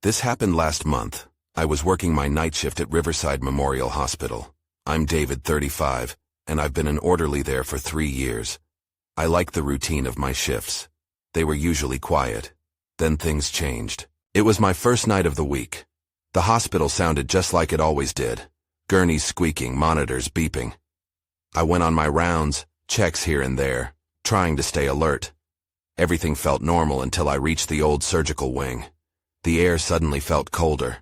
This happened last month. I was working my night shift at Riverside Memorial Hospital. I'm David, 35, and I've been an orderly there for 3 years. I like the routine of my shifts. They were usually quiet. Then things changed. It was my first night of the week. The hospital sounded just like it always did. Gurneys squeaking, monitors beeping. I went on my rounds, checks here and there, trying to stay alert. Everything felt normal until I reached the old surgical wing. The air suddenly felt colder.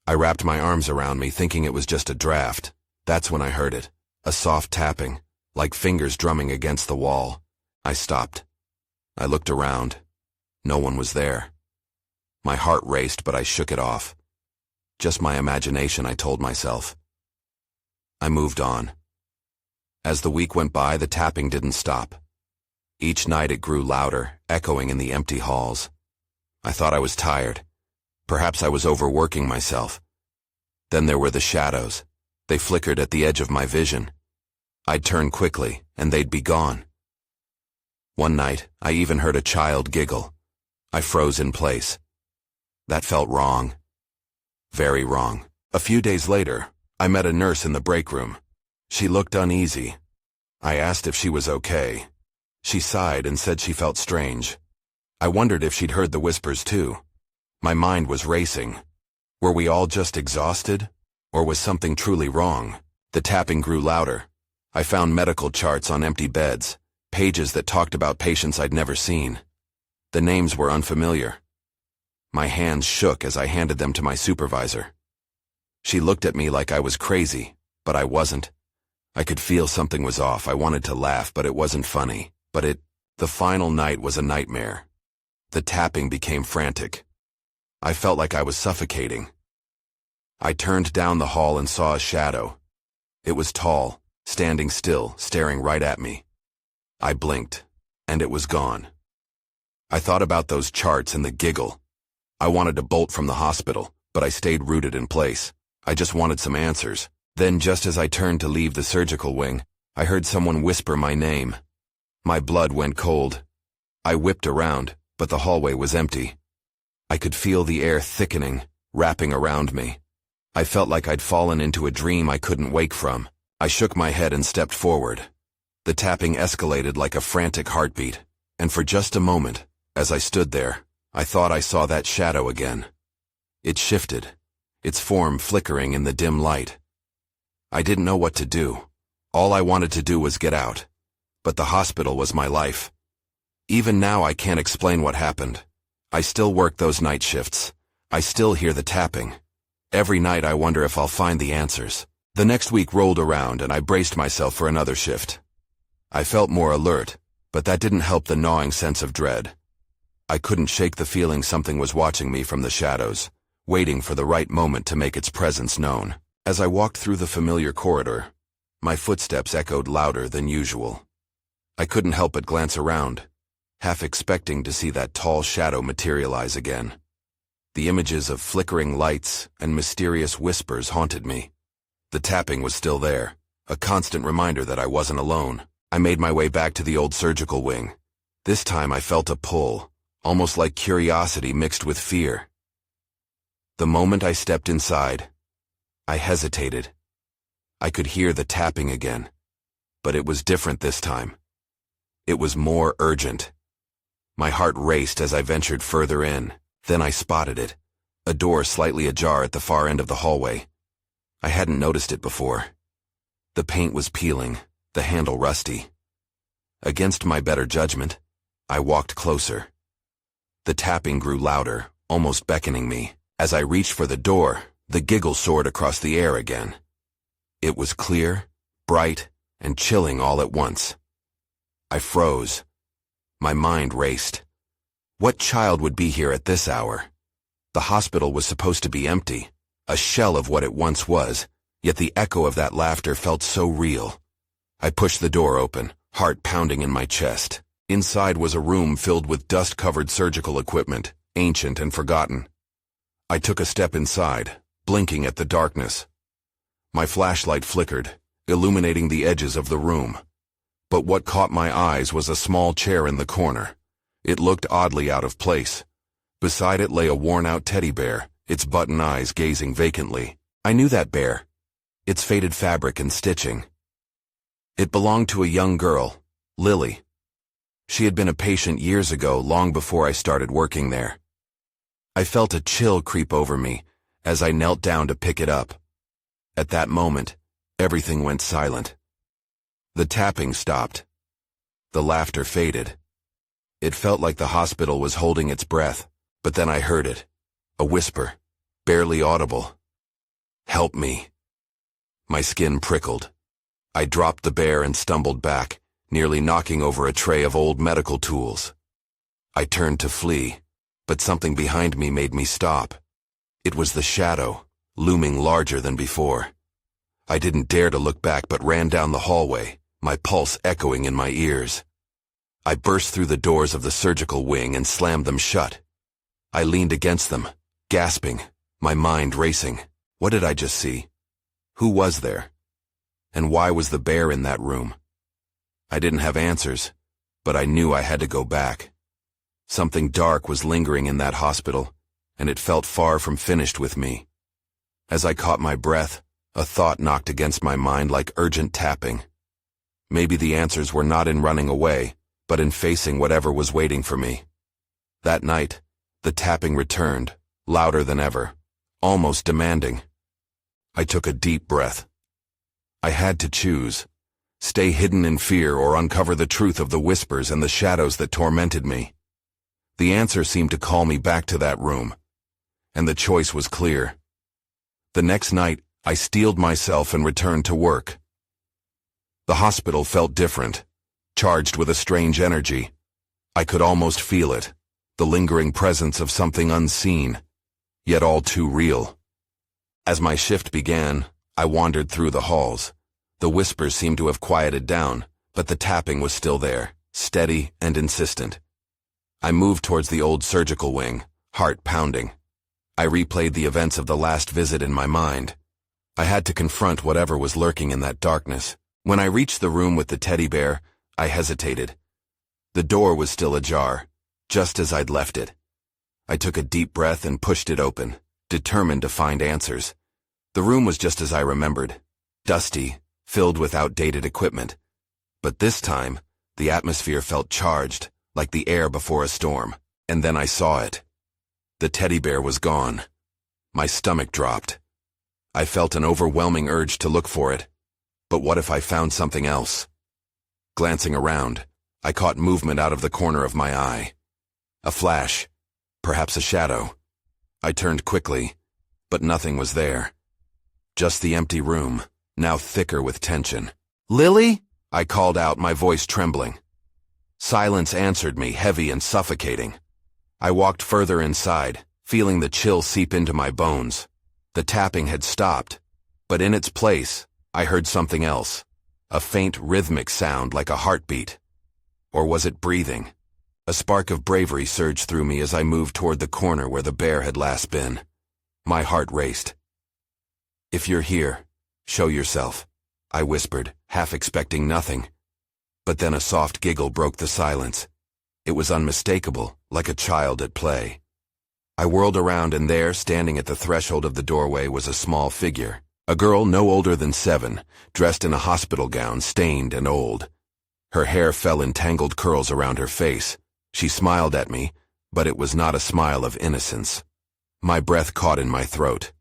I wrapped my arms around me, thinking it was just a draft. That's when I heard it. A soft tapping, like fingers drumming against the wall. I stopped. I looked around. No one was there. My heart raced, but I shook it off. Just my imagination, I told myself. I moved on. As the week went by, the tapping didn't stop. Each night it grew louder, echoing in the empty halls. I thought I was tired. Perhaps I was overworking myself. Then there were the shadows. They flickered at the edge of my vision. I'd turn quickly, and they'd be gone. One night, I even heard a child giggle. I froze in place. That felt wrong. Very wrong. A few days later, I met a nurse in the break room. She looked uneasy. I asked if she was okay. She sighed and said she felt strange. I wondered if she'd heard the whispers too. My mind was racing. Were we all just exhausted? Or was something truly wrong? The tapping grew louder. I found medical charts on empty beds, pages that talked about patients I'd never seen. The names were unfamiliar. My hands shook as I handed them to my supervisor. She looked at me like I was crazy, but I wasn't. I could feel something was off. I wanted to laugh, but it wasn't funny. The final night was a nightmare. The tapping became frantic. I felt like I was suffocating. I turned down the hall and saw a shadow. It was tall, standing still, staring right at me. I blinked, and it was gone. I thought about those charts and the giggle. I wanted to bolt from the hospital, but I stayed rooted in place. I just wanted some answers. Then, just as I turned to leave the surgical wing, I heard someone whisper my name. My blood went cold. I whipped around, but the hallway was empty. I could feel the air thickening, wrapping around me. I felt like I'd fallen into a dream I couldn't wake from. I shook my head and stepped forward. The tapping escalated like a frantic heartbeat, and for just a moment, as I stood there, I thought I saw that shadow again. It shifted, its form flickering in the dim light. I didn't know what to do. All I wanted to do was get out. But the hospital was my life. Even now I can't explain what happened. I still work those night shifts. I still hear the tapping. Every night I wonder if I'll find the answers. The next week rolled around and I braced myself for another shift. I felt more alert, but that didn't help the gnawing sense of dread. I couldn't shake the feeling something was watching me from the shadows, waiting for the right moment to make its presence known. As I walked through the familiar corridor, my footsteps echoed louder than usual. I couldn't help but glance around, half expecting to see that tall shadow materialize again. The images of flickering lights and mysterious whispers haunted me. The tapping was still there, a constant reminder that I wasn't alone. I made my way back to the old surgical wing. This time I felt a pull, almost like curiosity mixed with fear. The moment I stepped inside, I hesitated. I could hear the tapping again, but it was different this time. It was more urgent. My heart raced as I ventured further in. Then I spotted it, a door slightly ajar at the far end of the hallway. I hadn't noticed it before. The paint was peeling, the handle rusty. Against my better judgment, I walked closer. The tapping grew louder, almost beckoning me. As I reached for the door, the giggle soared across the air again. It was clear, bright, and chilling all at once. I froze. My mind raced. What child would be here at this hour? The hospital was supposed to be empty, a shell of what it once was, yet the echo of that laughter felt so real. I pushed the door open, heart pounding in my chest. Inside was a room filled with dust-covered surgical equipment, ancient and forgotten. I took a step inside, blinking at the darkness. My flashlight flickered, illuminating the edges of the room. But what caught my eyes was a small chair in the corner. It looked oddly out of place. Beside it lay a worn-out teddy bear, its button eyes gazing vacantly. I knew that bear. Its faded fabric and stitching. It belonged to a young girl, Lily. She had been a patient years ago, long before I started working there. I felt a chill creep over me as I knelt down to pick it up. At that moment, everything went silent. The tapping stopped. The laughter faded. It felt like the hospital was holding its breath, but then I heard it. A whisper, barely audible. "Help me." My skin prickled. I dropped the bear and stumbled back, nearly knocking over a tray of old medical tools. I turned to flee, but something behind me made me stop. It was the shadow, looming larger than before. I didn't dare to look back but ran down the hallway, my pulse echoing in my ears. I burst through the doors of the surgical wing and slammed them shut. I leaned against them, gasping, my mind racing. What did I just see? Who was there? And why was the bear in that room? I didn't have answers, but I knew I had to go back. Something dark was lingering in that hospital, and it felt far from finished with me. As I caught my breath, a thought knocked against my mind like urgent tapping. Maybe the answers were not in running away, but in facing whatever was waiting for me. That night, the tapping returned, louder than ever, almost demanding. I took a deep breath. I had to choose. Stay hidden in fear or uncover the truth of the whispers and the shadows that tormented me. The answer seemed to call me back to that room, and the choice was clear. The next night, I steeled myself and returned to work. The hospital felt different, charged with a strange energy. I could almost feel it, the lingering presence of something unseen, yet all too real. As my shift began, I wandered through the halls. The whispers seemed to have quieted down, but the tapping was still there, steady and insistent. I moved towards the old surgical wing, heart pounding. I replayed the events of the last visit in my mind. I had to confront whatever was lurking in that darkness. When I reached the room with the teddy bear, I hesitated. The door was still ajar, just as I'd left it. I took a deep breath and pushed it open, determined to find answers. The room was just as I remembered, dusty, filled with outdated equipment. But this time, the atmosphere felt charged, like the air before a storm. And then I saw it. The teddy bear was gone. My stomach dropped. I felt an overwhelming urge to look for it. But what if I found something else? Glancing around, I caught movement out of the corner of my eye. A flash, perhaps a shadow. I turned quickly, but nothing was there. Just the empty room, now thicker with tension. "Lily?" I called out, my voice trembling. Silence answered me, heavy and suffocating. I walked further inside, feeling the chill seep into my bones. The tapping had stopped, but in its place, I heard something else. A faint rhythmic sound like a heartbeat. Or was it breathing? A spark of bravery surged through me as I moved toward the corner where the bear had last been. My heart raced. "If you're here, show yourself," I whispered, half expecting nothing. But then a soft giggle broke the silence. It was unmistakable, like a child at play. I whirled around, and there, standing at the threshold of the doorway, was a small figure. A girl no older than 7, dressed in a hospital gown, stained and old. Her hair fell in tangled curls around her face. She smiled at me, but it was not a smile of innocence. My breath caught in my throat.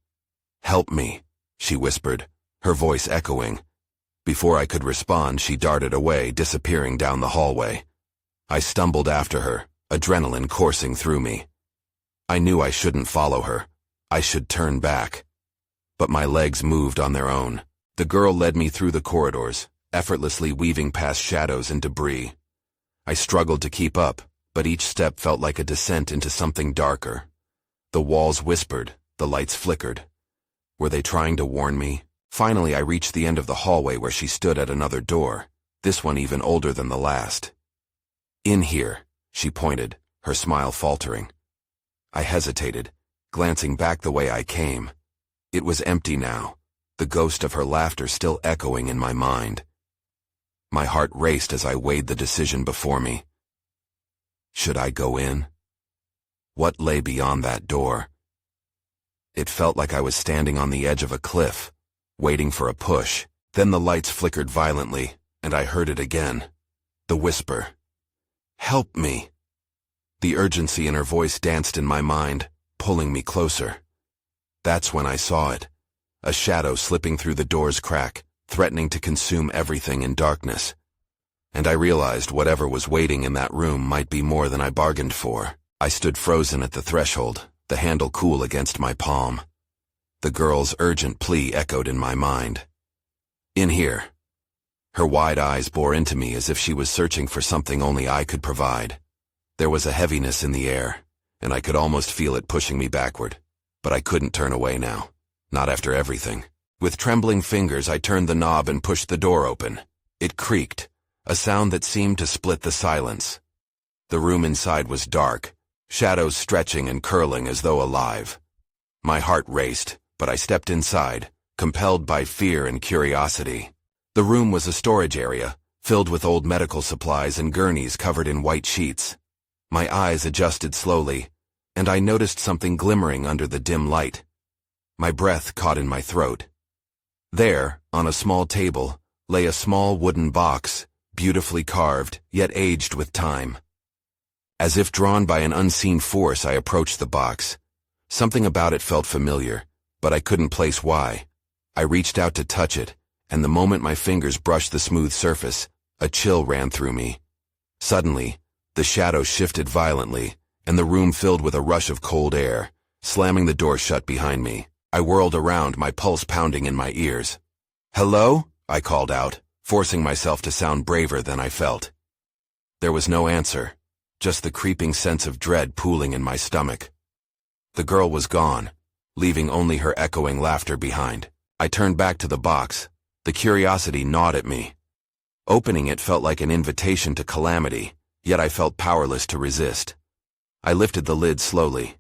"Help me," she whispered, her voice echoing. Before I could respond, she darted away, disappearing down the hallway. I stumbled after her, adrenaline coursing through me. I knew I shouldn't follow her. I should turn back. But my legs moved on their own. The girl led me through the corridors, effortlessly weaving past shadows and debris. I struggled to keep up, but each step felt like a descent into something darker. The walls whispered, the lights flickered. Were they trying to warn me? Finally, I reached the end of the hallway where she stood at another door, this one even older than the last. "In here," she pointed, her smile faltering. I hesitated, glancing back the way I came. It was empty now, the ghost of her laughter still echoing in my mind. My heart raced as I weighed the decision before me. Should I go in? What lay beyond that door? It felt like I was standing on the edge of a cliff, waiting for a push. Then the lights flickered violently, and I heard it again. The whisper. "Help me." The urgency in her voice danced in my mind, pulling me closer. That's when I saw it. A shadow slipping through the door's crack, threatening to consume everything in darkness. And I realized whatever was waiting in that room might be more than I bargained for. I stood frozen at the threshold, the handle cool against my palm. The girl's urgent plea echoed in my mind. "In here." Her wide eyes bore into me as if she was searching for something only I could provide. There was a heaviness in the air, and I could almost feel it pushing me backward. But I couldn't turn away now. Not after everything. With trembling fingers, I turned the knob and pushed the door open. It creaked, a sound that seemed to split the silence. The room inside was dark, shadows stretching and curling as though alive. My heart raced, but I stepped inside, compelled by fear and curiosity. The room was a storage area, filled with old medical supplies and gurneys covered in white sheets. My eyes adjusted slowly, and I noticed something glimmering under the dim light. My breath caught in my throat. There, on a small table, lay a small wooden box, beautifully carved, yet aged with time. As if drawn by an unseen force, I approached the box. Something about it felt familiar, but I couldn't place why. I reached out to touch it, and the moment my fingers brushed the smooth surface, a chill ran through me. Suddenly, the shadow shifted violently, and the room filled with a rush of cold air, slamming the door shut behind me. I whirled around, my pulse pounding in my ears. "Hello?" I called out, forcing myself to sound braver than I felt. There was no answer, just the creeping sense of dread pooling in my stomach. The girl was gone, leaving only her echoing laughter behind. I turned back to the box. The curiosity gnawed at me. Opening it felt like an invitation to calamity, yet I felt powerless to resist. I lifted the lid slowly.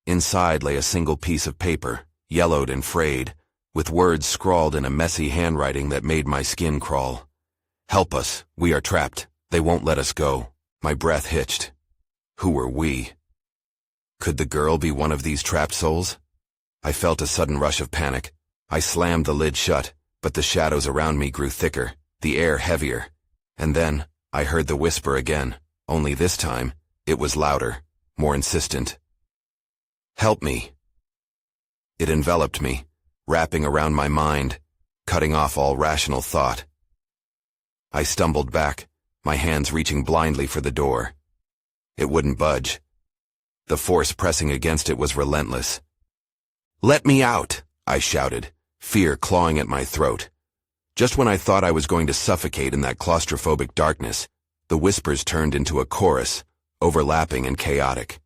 Inside lay a single piece of paper, yellowed and frayed, with words scrawled in a messy handwriting that made my skin crawl. "Help us, we are trapped. They won't let us go." My breath hitched. Who were we? Could the girl be one of these trapped souls? I felt a sudden rush of panic. I slammed the lid shut, but the shadows around me grew thicker, the air heavier. And then, I heard the whisper again, only this time, it was louder, more insistent. "Help me." It enveloped me, wrapping around my mind, cutting off all rational thought. I stumbled back, my hands reaching blindly for the door. It wouldn't budge. The force pressing against it was relentless. "Let me out!" I shouted, fear clawing at my throat. Just when I thought I was going to suffocate in that claustrophobic darkness, the whispers turned into a chorus, overlapping and chaotic.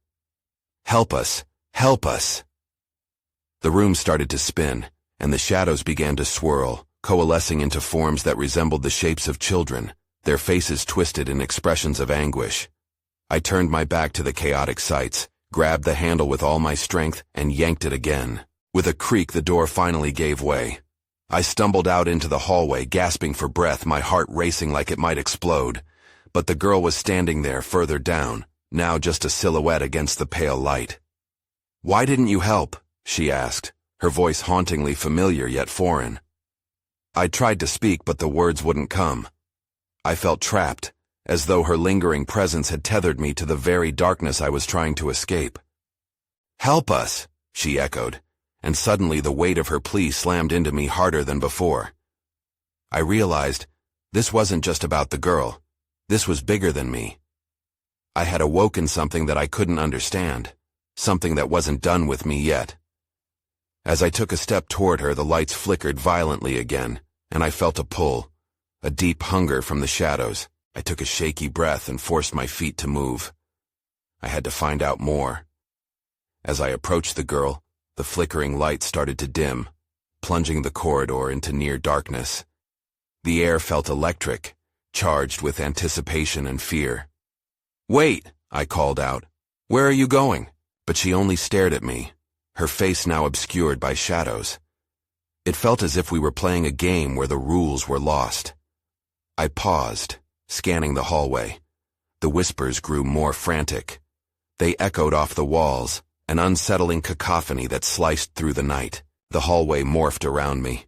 "Help us! Help us!" The room started to spin, and the shadows began to swirl, coalescing into forms that resembled the shapes of children, their faces twisted in expressions of anguish. I turned my back to the chaotic sights, grabbed the handle with all my strength, and yanked it again. With a creak, the door finally gave way. I stumbled out into the hallway, gasping for breath, my heart racing like it might explode. But the girl was standing there further down, now just a silhouette against the pale light. "Why didn't you help?" she asked, her voice hauntingly familiar yet foreign. I tried to speak, but the words wouldn't come. I felt trapped, as though her lingering presence had tethered me to the very darkness I was trying to escape. "Help us," she echoed, and suddenly the weight of her plea slammed into me harder than before. I realized this wasn't just about the girl. This was bigger than me. I had awoken something that I couldn't understand, something that wasn't done with me yet. As I took a step toward her, the lights flickered violently again, and I felt a pull, a deep hunger from the shadows. I took a shaky breath and forced my feet to move. I had to find out more. As I approached the girl, the flickering light started to dim, plunging the corridor into near darkness. The air felt electric, charged with anticipation and fear. "Wait," I called out. "Where are you going?" But she only stared at me, her face now obscured by shadows. It felt as if we were playing a game where the rules were lost. I paused, scanning the hallway. The whispers grew more frantic. They echoed off the walls, an unsettling cacophony that sliced through the night. The hallway morphed around me.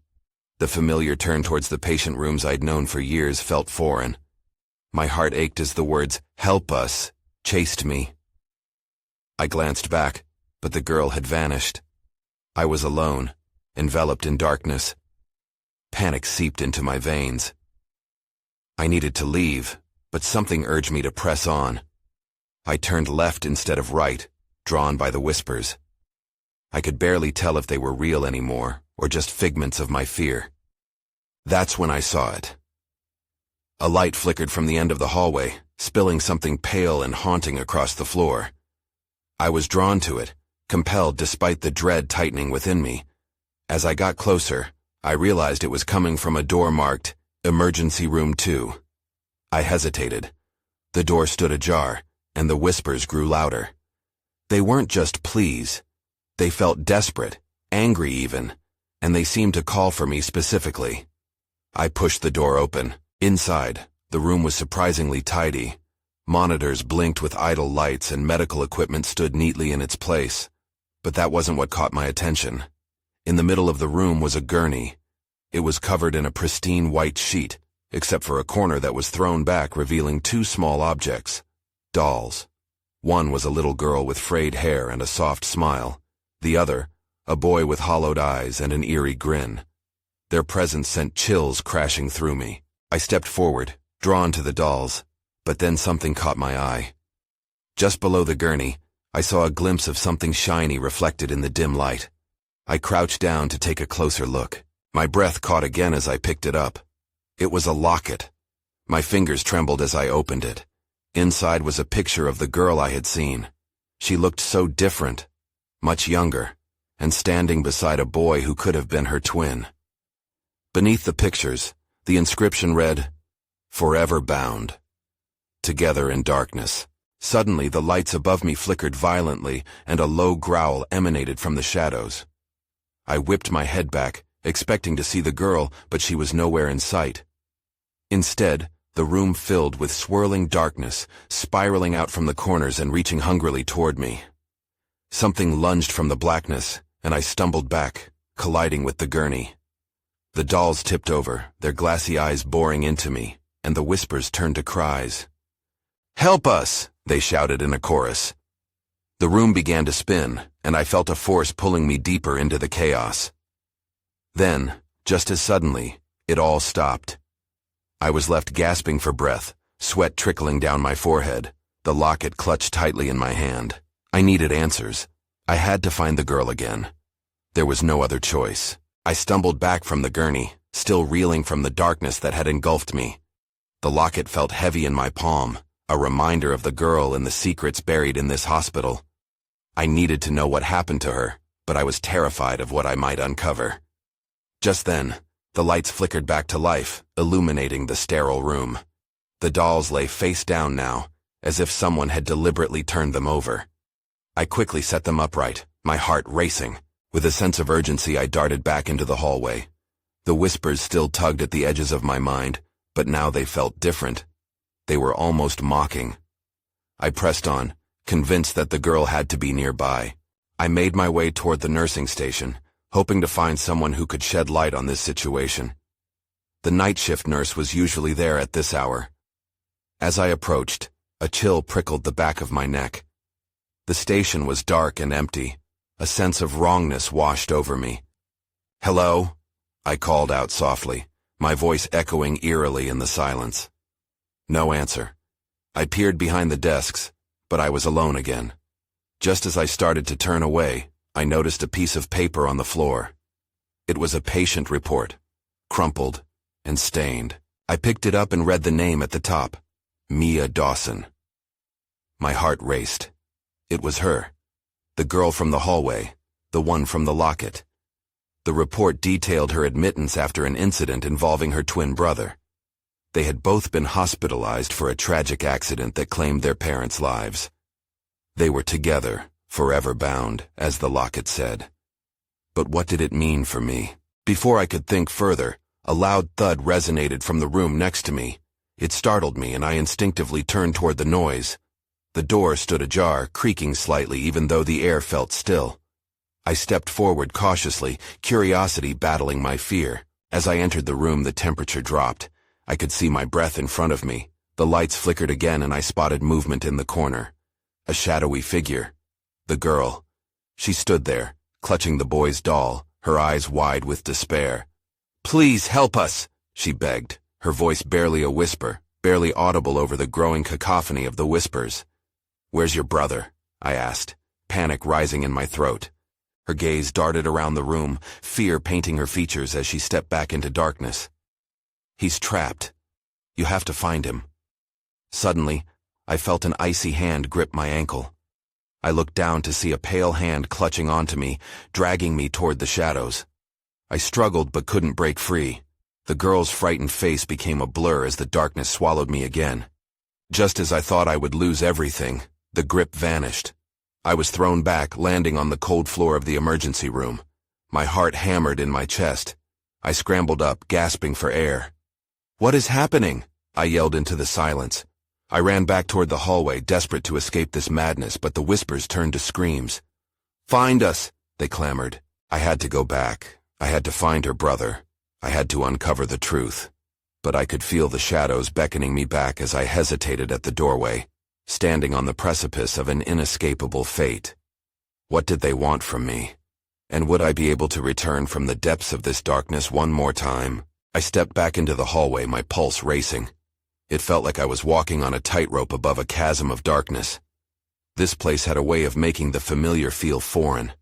The familiar turn towards the patient rooms I'd known for years felt foreign. My heart ached as the words, "Help us," chased me. I glanced back, but the girl had vanished. I was alone, enveloped in darkness. Panic seeped into my veins. I needed to leave, but something urged me to press on. I turned left instead of right, drawn by the whispers. I could barely tell if they were real anymore, or just figments of my fear. That's when I saw it. A light flickered from the end of the hallway, spilling something pale and haunting across the floor. I was drawn to it, compelled despite the dread tightening within me. As I got closer, I realized it was coming from a door marked, "Emergency Room 2." I hesitated. The door stood ajar, and the whispers grew louder. They weren't just pleas. They felt desperate, angry even, and they seemed to call for me specifically. I pushed the door open. Inside, the room was surprisingly tidy. Monitors blinked with idle lights and medical equipment stood neatly in its place. But that wasn't what caught my attention. In the middle of the room was a gurney. It was covered in a pristine white sheet, except for a corner that was thrown back, revealing two small objects. Dolls. One was a little girl with frayed hair and a soft smile. The other, a boy with hollowed eyes and an eerie grin. Their presence sent chills crashing through me. I stepped forward, drawn to the dolls, but then something caught my eye. Just below the gurney, I saw a glimpse of something shiny reflected in the dim light. I crouched down to take a closer look. My breath caught again as I picked it up. It was a locket. My fingers trembled as I opened it. Inside was a picture of the girl I had seen. She looked so different, much younger, and standing beside a boy who could have been her twin. Beneath the pictures, the inscription read, "Forever bound." Together in darkness. Suddenly, the lights above me flickered violently, and a low growl emanated from the shadows. I whipped my head back, expecting to see the girl, but she was nowhere in sight. Instead, the room filled with swirling darkness, spiraling out from the corners and reaching hungrily toward me. Something lunged from the blackness, and I stumbled back, colliding with the gurney. The dolls tipped over, their glassy eyes boring into me, and the whispers turned to cries. "Help us!" they shouted in a chorus. The room began to spin, and I felt a force pulling me deeper into the chaos. Then, just as suddenly, it all stopped. I was left gasping for breath, sweat trickling down my forehead, the locket clutched tightly in my hand. I needed answers. I had to find the girl again. There was no other choice. I stumbled back from the gurney, still reeling from the darkness that had engulfed me. The locket felt heavy in my palm, a reminder of the girl and the secrets buried in this hospital. I needed to know what happened to her, but I was terrified of what I might uncover. Just then, the lights flickered back to life, illuminating the sterile room. The dolls lay face down now, as if someone had deliberately turned them over. I quickly set them upright, my heart racing. With a sense of urgency, I darted back into the hallway. The whispers still tugged at the edges of my mind, but now they felt different. They were almost mocking. I pressed on, convinced that the girl had to be nearby. I made my way toward the nursing station, hoping to find someone who could shed light on this situation. The night shift nurse was usually there at this hour. As I approached, a chill prickled the back of my neck. The station was dark and empty. A sense of wrongness washed over me. "Hello?" I called out softly, my voice echoing eerily in the silence. No answer. I peered behind the desks, but I was alone again. Just as I started to turn away, I noticed a piece of paper on the floor. It was a patient report, crumpled and stained. I picked it up and read the name at the top, Mia Dawson. My heart raced. It was her. The girl from the hallway, the one from the locket. The report detailed her admittance after an incident involving her twin brother. They had both been hospitalized for a tragic accident that claimed their parents' lives. They were together, forever bound, as the locket said. But what did it mean for me? Before I could think further, a loud thud resonated from the room next to me. It startled me, and I instinctively turned toward the noise. The door stood ajar, creaking slightly even though the air felt still. I stepped forward cautiously, curiosity battling my fear. As I entered the room, the temperature dropped. I could see my breath in front of me. The lights flickered again and I spotted movement in the corner. A shadowy figure. The girl. She stood there, clutching the boy's doll, her eyes wide with despair. "Please help us," she begged, her voice barely a whisper, barely audible over the growing cacophony of the whispers. "Where's your brother?" I asked, panic rising in my throat. Her gaze darted around the room, fear painting her features as she stepped back into darkness. "He's trapped. You have to find him." Suddenly, I felt an icy hand grip my ankle. I looked down to see a pale hand clutching onto me, dragging me toward the shadows. I struggled but couldn't break free. The girl's frightened face became a blur as the darkness swallowed me again. Just as I thought I would lose everything, the grip vanished. I was thrown back, landing on the cold floor of the emergency room. My heart hammered in my chest. I scrambled up, gasping for air. "What is happening?" I yelled into the silence. I ran back toward the hallway, desperate to escape this madness, but the whispers turned to screams. "Find us!" they clamored. I had to go back. I had to find her brother. I had to uncover the truth. But I could feel the shadows beckoning me back as I hesitated at the doorway, standing on the precipice of an inescapable fate. What did they want from me? And would I be able to return from the depths of this darkness one more time? I stepped back into the hallway, my pulse racing. It felt like I was walking on a tightrope above a chasm of darkness. This place had a way of making the familiar feel foreign.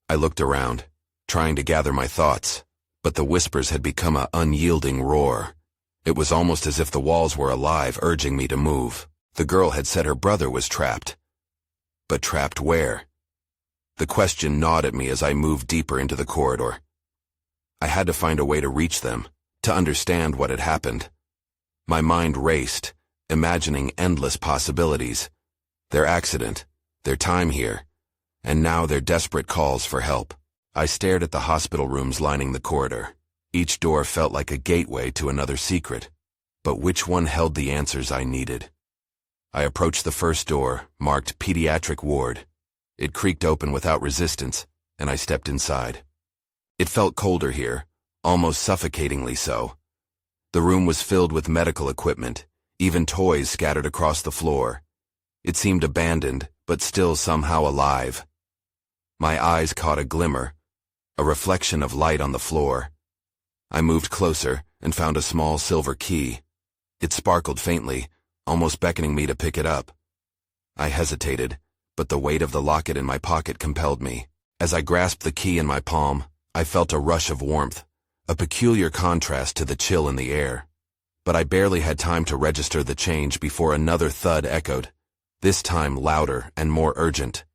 I looked around, trying to gather my thoughts, but the whispers had become an unyielding roar. It was almost as if the walls were alive, urging me to move. The girl had said her brother was trapped. But trapped where? The question gnawed at me as I moved deeper into the corridor. I had to find a way to reach them, to understand what had happened. My mind raced, imagining endless possibilities. Their accident, their time here, and now their desperate calls for help. I stared at the hospital rooms lining the corridor. Each door felt like a gateway to another secret. But which one held the answers I needed? I approached the first door, marked Pediatric Ward. It creaked open without resistance, and I stepped inside. It felt colder here, almost suffocatingly so. The room was filled with medical equipment, even toys scattered across the floor. It seemed abandoned, but still somehow alive. My eyes caught a glimmer, a reflection of light on the floor. I moved closer and found a small silver key. It sparkled faintly, almost beckoning me to pick it up. I hesitated, but the weight of the locket in my pocket compelled me. As I grasped the key in my palm, I felt a rush of warmth, a peculiar contrast to the chill in the air. But I barely had time to register the change before another thud echoed, this time louder and more urgent.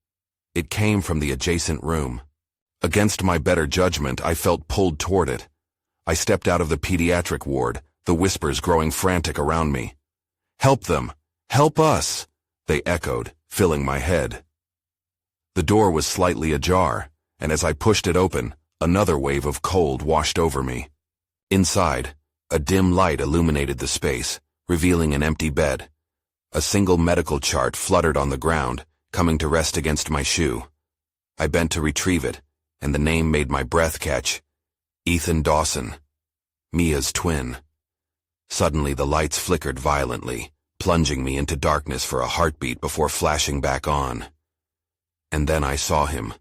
It came from the adjacent room. Against my better judgment, I felt pulled toward it. I stepped out of the pediatric ward, the whispers growing frantic around me. "Help them! Help us!" they echoed, filling my head. The door was slightly ajar, and as I pushed it open, another wave of cold washed over me. Inside, a dim light illuminated the space, revealing an empty bed. A single medical chart fluttered on the ground, coming to rest against my shoe. I bent to retrieve it, and the name made my breath catch. Ethan Dawson, Mia's twin. Suddenly the lights flickered violently, plunging me into darkness for a heartbeat before flashing back on. And then I saw him.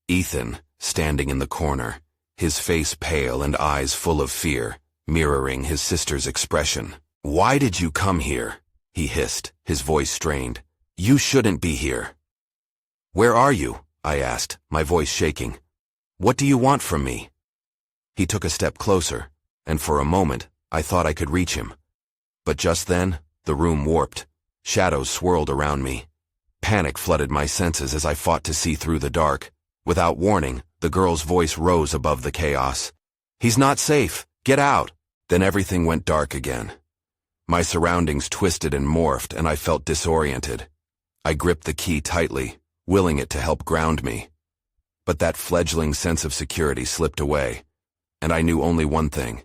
Ethan, standing in the corner, his face pale and eyes full of fear, mirroring his sister's expression. "Why did you come here?" he hissed, his voice strained. "You shouldn't be here." "Where are you?" I asked, my voice shaking. "What do you want from me?" He took a step closer, and for a moment, I thought I could reach him. But just then, the room warped. Shadows swirled around me. Panic flooded my senses as I fought to see through the dark. Without warning, the girl's voice rose above the chaos. "He's not safe! Get out!" Then everything went dark again. My surroundings twisted and morphed, and I felt disoriented. I gripped the key tightly, willing it to help ground me. But that fledgling sense of security slipped away, and I knew only one thing.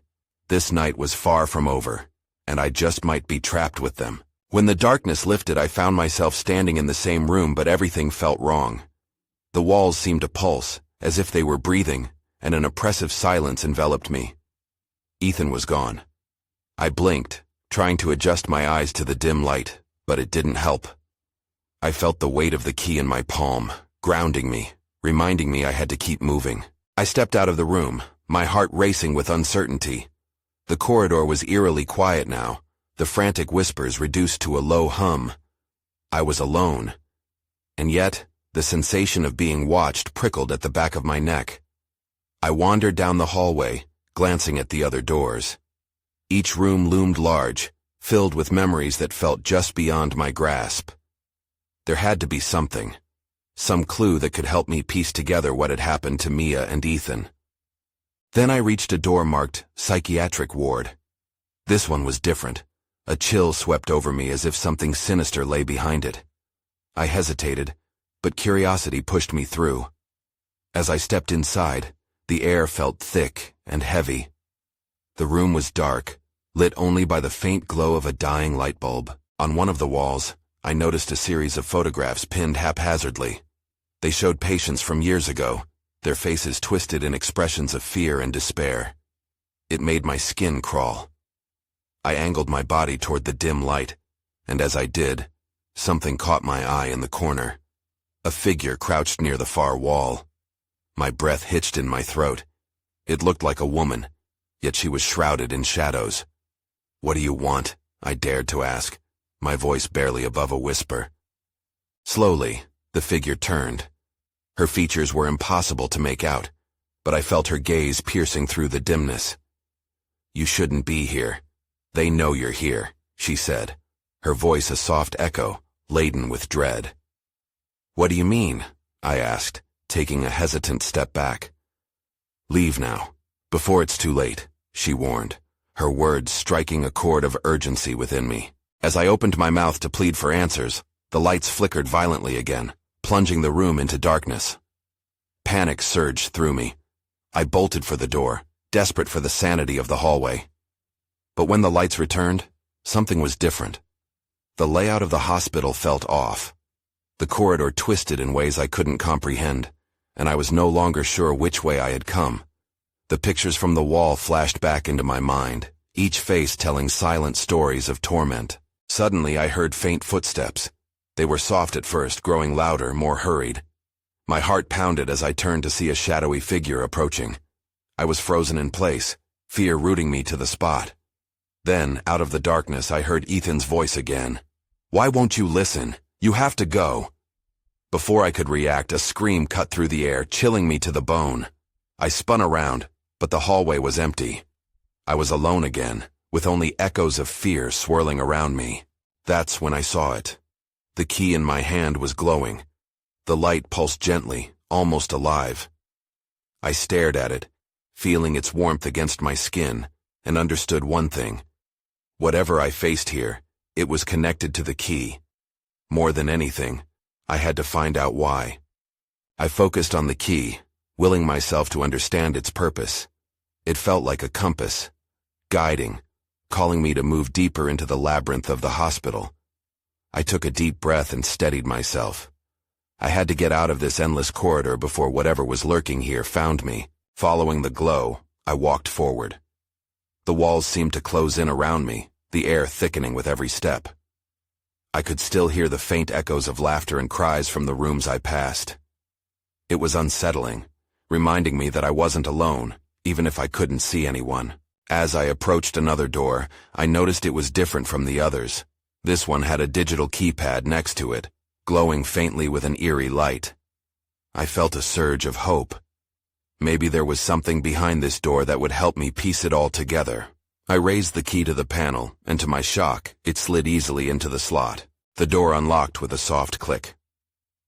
This night was far from over, and I just might be trapped with them. When the darkness lifted, I found myself standing in the same room, but everything felt wrong. The walls seemed to pulse, as if they were breathing, and an oppressive silence enveloped me. Ethan was gone. I blinked, trying to adjust my eyes to the dim light, but it didn't help. I felt the weight of the key in my palm, grounding me, reminding me I had to keep moving. I stepped out of the room, my heart racing with uncertainty. The corridor was eerily quiet now, the frantic whispers reduced to a low hum. I was alone. And yet, the sensation of being watched prickled at the back of my neck. I wandered down the hallway, glancing at the other doors. Each room loomed large, filled with memories that felt just beyond my grasp. There had to be something, some clue that could help me piece together what had happened to Mia and Ethan. Then I reached a door marked psychiatric ward. This one was different. A chill swept over me as if something sinister lay behind it. I hesitated, but curiosity pushed me through. As I stepped inside, the air felt thick and heavy. The room was dark, lit only by the faint glow of a dying light bulb. On one of the walls, I noticed a series of photographs pinned haphazardly. They showed patients from years ago, their faces twisted in expressions of fear and despair. It made my skin crawl. I angled my body toward the dim light, and as I did, something caught my eye in the corner. A figure crouched near the far wall. My breath hitched in my throat. It looked like a woman, yet she was shrouded in shadows. "What do you want?" I dared to ask, my voice barely above a whisper. Slowly, the figure turned. Her features were impossible to make out, but I felt her gaze piercing through the dimness. "You shouldn't be here. They know you're here," she said, her voice a soft echo, laden with dread. "What do you mean?" I asked, taking a hesitant step back. "Leave now, before it's too late," she warned, her words striking a chord of urgency within me. As I opened my mouth to plead for answers, the lights flickered violently again, plunging the room into darkness. Panic surged through me. I bolted for the door, desperate for the sanity of the hallway. But when the lights returned, something was different. The layout of the hospital felt off. The corridor twisted in ways I couldn't comprehend, and I was no longer sure which way I had come. The pictures from the wall flashed back into my mind, each face telling silent stories of torment. Suddenly I heard faint footsteps. They were soft at first, growing louder, more hurried. My heart pounded as I turned to see a shadowy figure approaching. I was frozen in place, fear rooting me to the spot. Then, out of the darkness, I heard Ethan's voice again. "Why won't you listen? You have to go." Before I could react, a scream cut through the air, chilling me to the bone. I spun around, but the hallway was empty. I was alone again, with only echoes of fear swirling around me. That's when I saw it. The key in my hand was glowing. The light pulsed gently, almost alive. I stared at it, feeling its warmth against my skin, and understood one thing. Whatever I faced here, it was connected to the key. More than anything, I had to find out why. I focused on the key, willing myself to understand its purpose. It felt like a compass, guiding, calling me to move deeper into the labyrinth of the hospital. I took a deep breath and steadied myself. I had to get out of this endless corridor before whatever was lurking here found me. Following the glow, I walked forward. The walls seemed to close in around me, the air thickening with every step. I could still hear the faint echoes of laughter and cries from the rooms I passed. It was unsettling, reminding me that I wasn't alone, even if I couldn't see anyone. As I approached another door, I noticed it was different from the others. This one had a digital keypad next to it, glowing faintly with an eerie light. I felt a surge of hope. Maybe there was something behind this door that would help me piece it all together. I raised the key to the panel, and to my shock, it slid easily into the slot. The door unlocked with a soft click.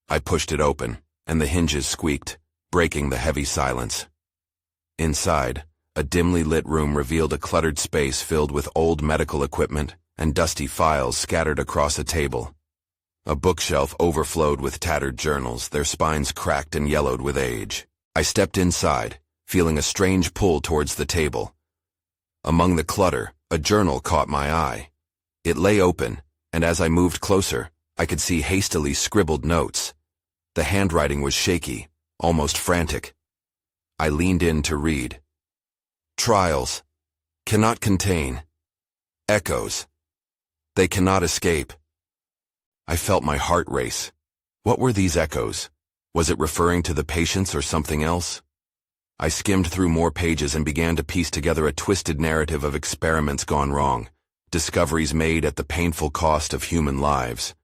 I pushed it open, and the hinges squeaked, breaking the heavy silence. Inside, a dimly lit room revealed a cluttered space filled with old medical equipment and dusty files scattered across a table. A bookshelf overflowed with tattered journals, their spines cracked and yellowed with age. I stepped inside, feeling a strange pull towards the table. Among the clutter, a journal caught my eye. It lay open, and as I moved closer, I could see hastily scribbled notes. The handwriting was shaky, almost frantic. I leaned in to read. Trials. Cannot contain. Echoes. They cannot escape. I felt my heart race. What were these echoes? Was it referring to the patients or something else? I skimmed through more pages and began to piece together a twisted narrative of experiments gone wrong, discoveries made at the painful cost of human lives.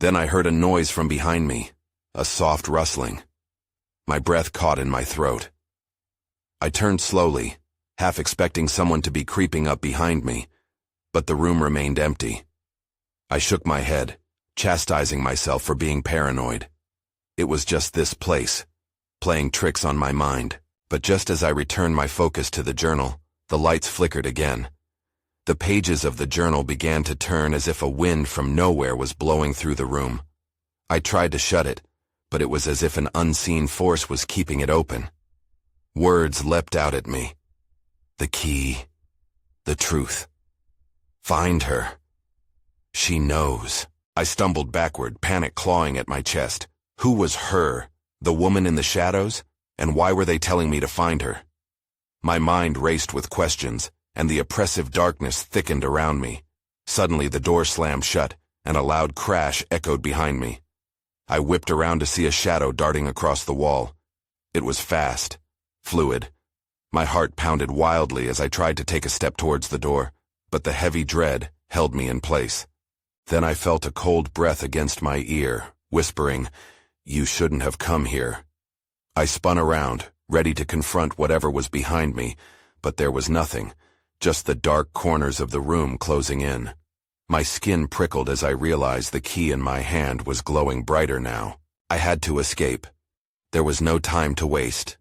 Then I heard a noise from behind me, a soft rustling. My breath caught in my throat. I turned slowly, half expecting someone to be creeping up behind me, but the room remained empty. I shook my head, chastising myself for being paranoid. It was just this place, playing tricks on my mind. But just as I returned my focus to the journal, the lights flickered again. The pages of the journal began to turn as if a wind from nowhere was blowing through the room. I tried to shut it, but it was as if an unseen force was keeping it open. Words leapt out at me. The key. The truth. Find her. She knows. I stumbled backward, panic clawing at my chest. Who was her? The woman in the shadows? And why were they telling me to find her? My mind raced with questions, and the oppressive darkness thickened around me. Suddenly the door slammed shut, and a loud crash echoed behind me. I whipped around to see a shadow darting across the wall. It was fast, fluid. My heart pounded wildly as I tried to take a step towards the door, but the heavy dread held me in place. Then I felt a cold breath against my ear, whispering, "You shouldn't have come here." I spun around, ready to confront whatever was behind me, but there was nothing, just the dark corners of the room closing in. My skin prickled as I realized the key in my hand was glowing brighter now. I had to escape. There was no time to waste.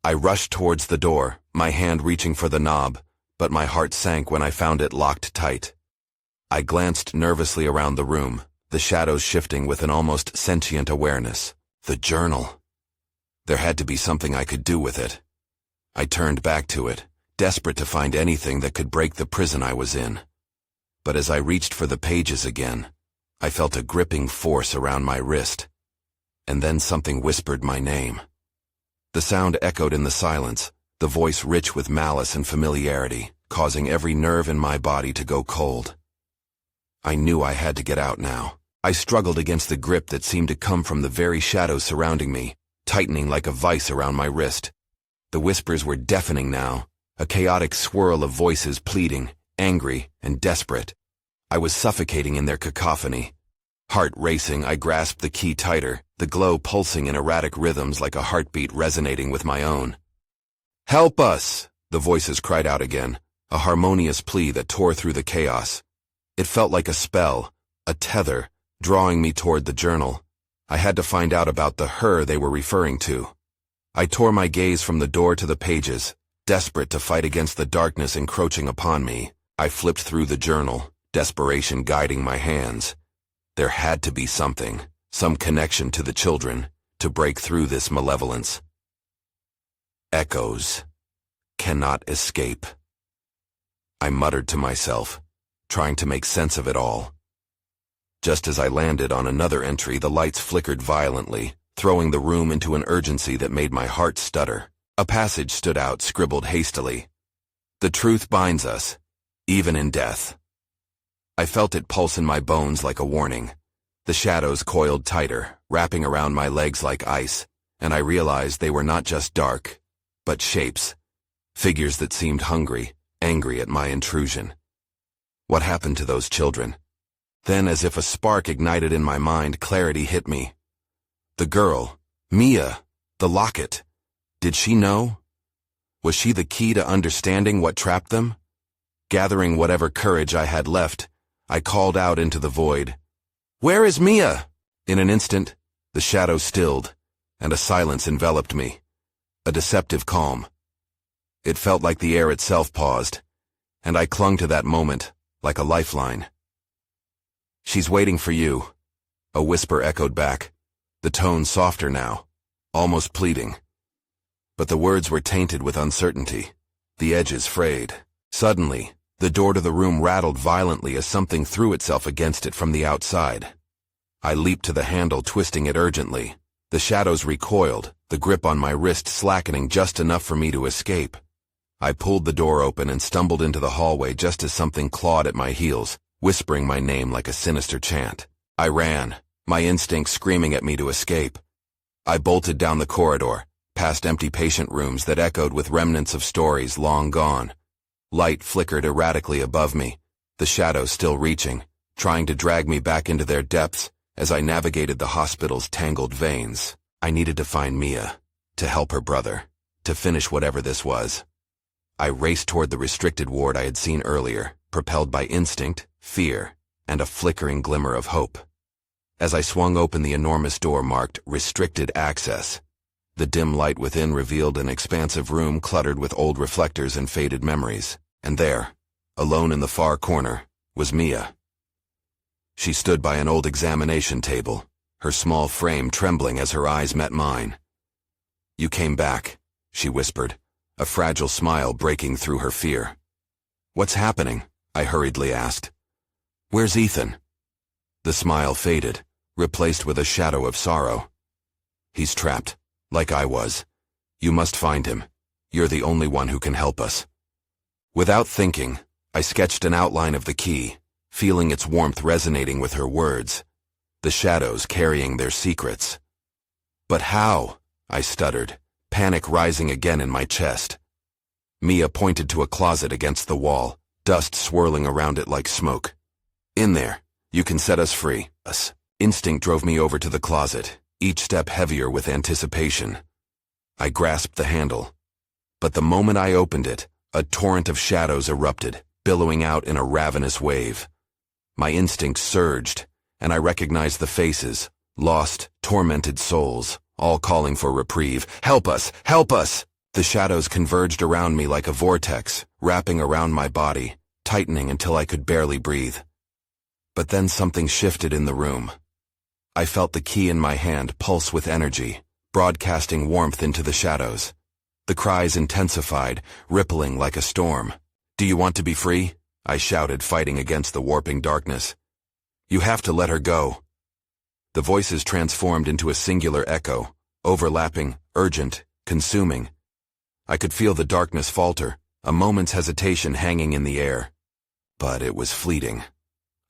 I rushed towards the door, my hand reaching for the knob, but my heart sank when I found it locked tight. I glanced nervously around the room, the shadows shifting with an almost sentient awareness. The journal. There had to be something I could do with it. I turned back to it, desperate to find anything that could break the prison I was in. But as I reached for the pages again, I felt a gripping force around my wrist. And then something whispered my name. The sound echoed in the silence, the voice rich with malice and familiarity, causing every nerve in my body to go cold. I knew I had to get out now. I struggled against the grip that seemed to come from the very shadows surrounding me, tightening like a vice around my wrist. The whispers were deafening now, a chaotic swirl of voices pleading, angry and desperate. I was suffocating in their cacophony. Heart racing, I grasped the key tighter, the glow pulsing in erratic rhythms like a heartbeat resonating with my own. "Help us!" the voices cried out again, a harmonious plea that tore through the chaos. It felt like a spell, a tether, drawing me toward the journal. I had to find out about the her they were referring to. I tore my gaze from the door to the pages, desperate to fight against the darkness encroaching upon me. I flipped through the journal, desperation guiding my hands. There had to be something, some connection to the children, to break through this malevolence. Echoes. Cannot escape. I muttered to myself, trying to make sense of it all. Just as I landed on another entry, the lights flickered violently, throwing the room into an urgency that made my heart stutter. A passage stood out, scribbled hastily. "The truth binds us, even in death." I felt it pulse in my bones like a warning. The shadows coiled tighter, wrapping around my legs like ice, and I realized they were not just dark, but shapes, figures that seemed hungry, angry at my intrusion. What happened to those children? Then, as if a spark ignited in my mind, clarity hit me. The girl, Mia, the locket. Did she know? Was she the key to understanding what trapped them? Gathering whatever courage I had left, I called out into the void. "Where is Mia?" In an instant, the shadow stilled, and a silence enveloped me. A deceptive calm. It felt like the air itself paused, and I clung to that moment like a lifeline. "She's waiting for you," a whisper echoed back, the tone softer now, almost pleading. But the words were tainted with uncertainty, the edges frayed. Suddenly, The door to the room rattled violently as something threw itself against it from the outside. I leaped to the handle, twisting it urgently. The shadows recoiled, the grip on my wrist slackening just enough for me to escape. I pulled the door open and stumbled into the hallway just as something clawed at my heels, whispering my name like a sinister chant. I ran, my instincts screaming at me to escape. I bolted down the corridor, past empty patient rooms that echoed with remnants of stories long gone. Light flickered erratically above me, the shadows still reaching, trying to drag me back into their depths as I navigated the hospital's tangled veins. I needed to find Mia, to help her brother, to finish whatever this was. I raced toward the restricted ward I had seen earlier, propelled by instinct, fear, and a flickering glimmer of hope. As I swung open the enormous door marked "Restricted Access," the dim light within revealed an expansive room cluttered with old reflectors and faded memories. And there, alone in the far corner, was Mia. She stood by an old examination table, her small frame trembling as her eyes met mine. "You came back," she whispered, a fragile smile breaking through her fear. "What's happening?" I hurriedly asked. "Where's Ethan?" The smile faded, replaced with a shadow of sorrow. "He's trapped, like I was. You must find him. You're the only one who can help us." Without thinking, I sketched an outline of the key, feeling its warmth resonating with her words, the shadows carrying their secrets. "But how?" I stuttered, panic rising again in my chest. Mia pointed to a closet against the wall, dust swirling around it like smoke. "In there, you can set us free." Instinct drove me over to the closet, each step heavier with anticipation. I grasped the handle. But the moment I opened it, a torrent of shadows erupted, billowing out in a ravenous wave. My instincts surged, and I recognized the faces, lost, tormented souls, all calling for reprieve. "Help us! Help us!" The shadows converged around me like a vortex, wrapping around my body, tightening until I could barely breathe. But then something shifted in the room. I felt the key in my hand pulse with energy, broadcasting warmth into the shadows. The cries intensified, rippling like a storm. "Do you want to be free?" I shouted, fighting against the warping darkness. "You have to let her go." The voices transformed into a singular echo, overlapping, urgent, consuming. I could feel the darkness falter, a moment's hesitation hanging in the air. But it was fleeting.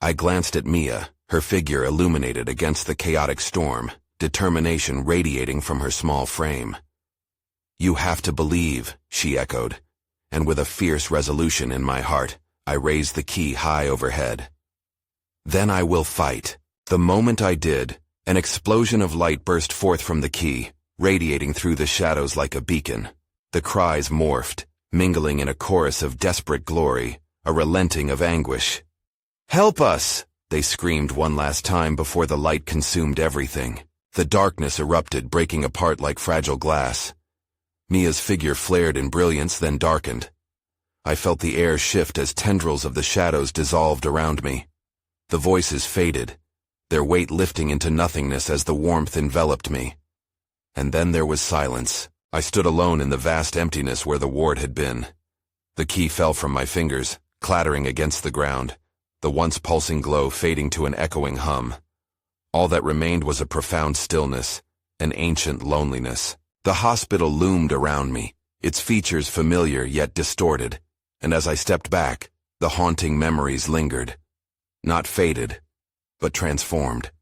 I glanced at Mia, her figure illuminated against the chaotic storm, determination radiating from her small frame. "You have to believe," she echoed, and with a fierce resolution in my heart, I raised the key high overhead. "Then I will fight." The moment I did, an explosion of light burst forth from the key, radiating through the shadows like a beacon. The cries morphed, mingling in a chorus of desperate glory, a relenting of anguish. "Help us!" they screamed one last time before the light consumed everything. The darkness erupted, breaking apart like fragile glass. Mia's figure flared in brilliance, then darkened. I felt the air shift as tendrils of the shadows dissolved around me. The voices faded, their weight lifting into nothingness as the warmth enveloped me. And then there was silence. I stood alone in the vast emptiness where the ward had been. The key fell from my fingers, clattering against the ground, the once pulsing glow fading to an echoing hum. All that remained was a profound stillness, an ancient loneliness. The hospital loomed around me, its features familiar yet distorted, and as I stepped back, the haunting memories lingered. Not faded, but transformed.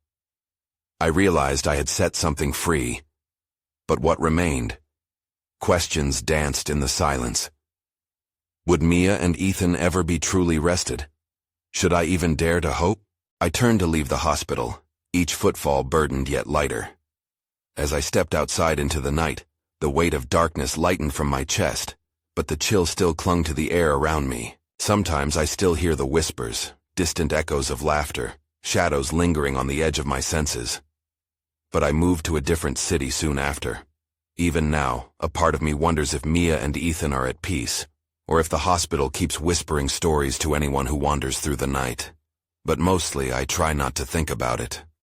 I realized I had set something free. But what remained? Questions danced in the silence. Would Mia and Ethan ever be truly rested? Should I even dare to hope? I turned to leave the hospital, each footfall burdened yet lighter. As I stepped outside into the night, the weight of darkness lightened from my chest, but the chill still clung to the air around me. Sometimes I still hear the whispers, distant echoes of laughter, shadows lingering on the edge of my senses. But I moved to a different city soon after. Even now, a part of me wonders if Mia and Ethan are at peace, or if the hospital keeps whispering stories to anyone who wanders through the night. But mostly I try not to think about it.